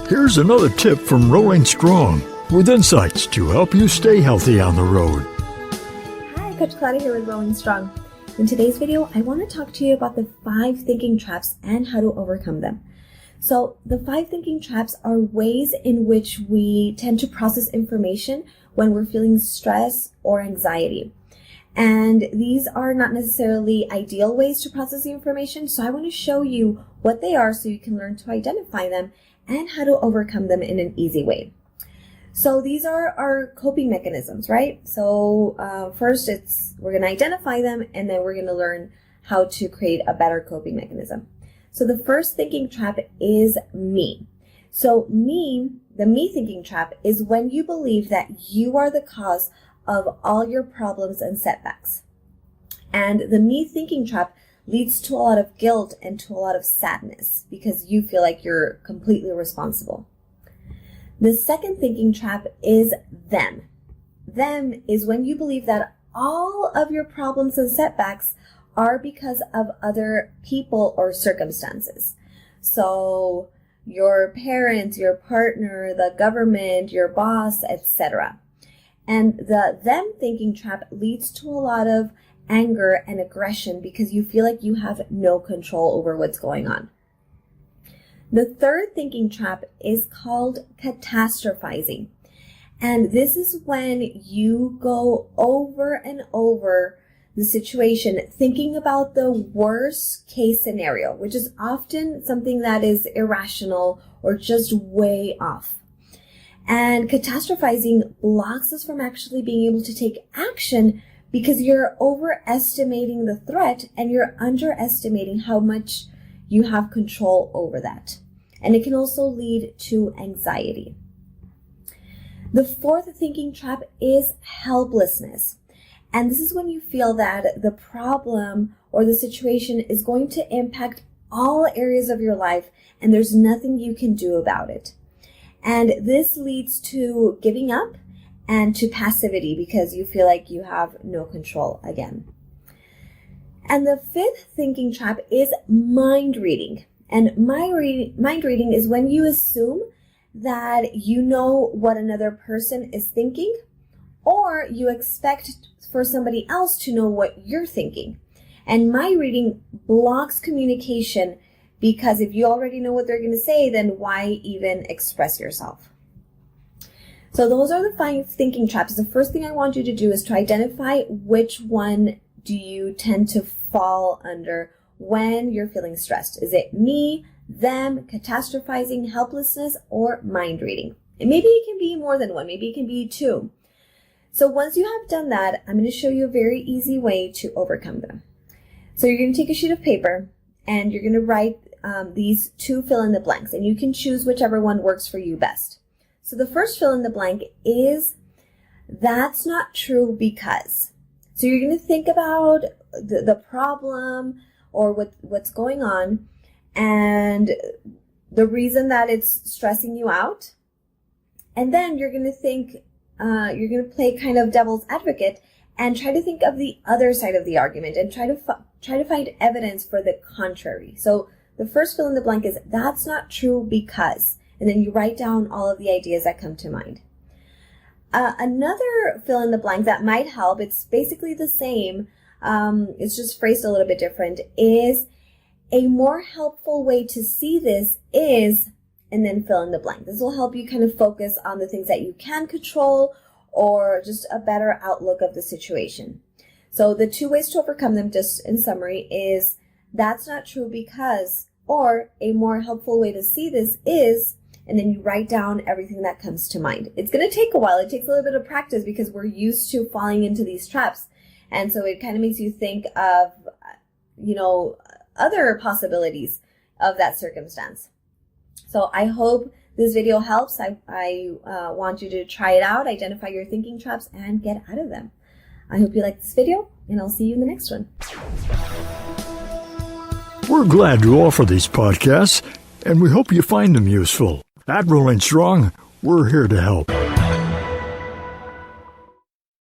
Here's another tip from Rolling Strong with insights to help you stay healthy on the road. Hi, Coach Claudia here with Rolling Strong. In today's video, I want to talk to you about the 5 thinking traps and how to overcome them. So the 5 thinking traps are ways in which we tend to process information when we're feeling stress or anxiety. And these are not necessarily ideal ways to process the information, so I want to show you what they are so you can learn to identify them and how to overcome them in an easy way. So these are our coping mechanisms, right? So first we're going to identify them, and then we're going to learn how to create a better coping mechanism. So the first thinking trap is me. So the me thinking trap is when you believe that you are the cause of all your problems and setbacks. And the me thinking trap leads to a lot of guilt and to a lot of sadness because you feel like you're completely responsible. The second thinking trap is them. Them is when you believe that all of your problems and setbacks are because of other people or circumstances. So your parents, your partner, the government, your boss, etc. And the them thinking trap leads to a lot of anger and aggression because you feel like you have no control over what's going on. The third thinking trap is called catastrophizing. And this is when you go over and over the situation thinking about the worst case scenario, which is often something that is irrational or just way off. And catastrophizing blocks us from actually being able to take action because you're overestimating the threat and you're underestimating how much you have control over that. And it can also lead to anxiety. The fourth thinking trap is helplessness. And this is when you feel that the problem or the situation is going to impact all areas of your life and there's nothing you can do about it. And this leads to giving up and to passivity because you feel like you have no control again. And the fifth thinking trap is mind reading. And mind reading is when you assume that you know what another person is thinking, or you expect for somebody else to know what you're thinking. And mind reading blocks communication because if you already know what they're going to say, then why even express yourself? So those are the 5 thinking traps. The first thing I want you to do is to identify which one do you tend to fall under when you're feeling stressed. Is it me, them, catastrophizing, helplessness, or mind reading? And maybe it can be more than one. Maybe it can be 2. So once you have done that, I'm going to show you a very easy way to overcome them. So you're going to take a sheet of paper and you're going to write these 2 fill in the blanks, and you can choose whichever one works for you best. So the first fill in the blank is, that's not true because. So you're going to think about the problem or what's going on and the reason that it's stressing you out. And then you're going to think, you're going to play kind of devil's advocate and try to think of the other side of the argument and try to find evidence for the contrary. So the first fill in the blank is, that's not true because. And then you write down all of the ideas that come to mind. Another fill in the blank that might help, it's basically the same, it's just phrased a little bit different, is a more helpful way to see this is, and then fill in the blank. This will help you kind of focus on the things that you can control or just a better outlook of the situation. So the 2 ways to overcome them, just in summary, is that's not true because, or a more helpful way to see this is, and then you write down everything that comes to mind. It's going to take a while. It takes a little bit of practice because we're used to falling into these traps. And so it kind of makes you think of, other possibilities of that circumstance. So I hope this video helps. I want you to try it out, identify your thinking traps, and get out of them. I hope you like this video, and I'll see you in the next one. We're glad to offer these podcasts, and we hope you find them useful. At Rolling Strong, we're here to help.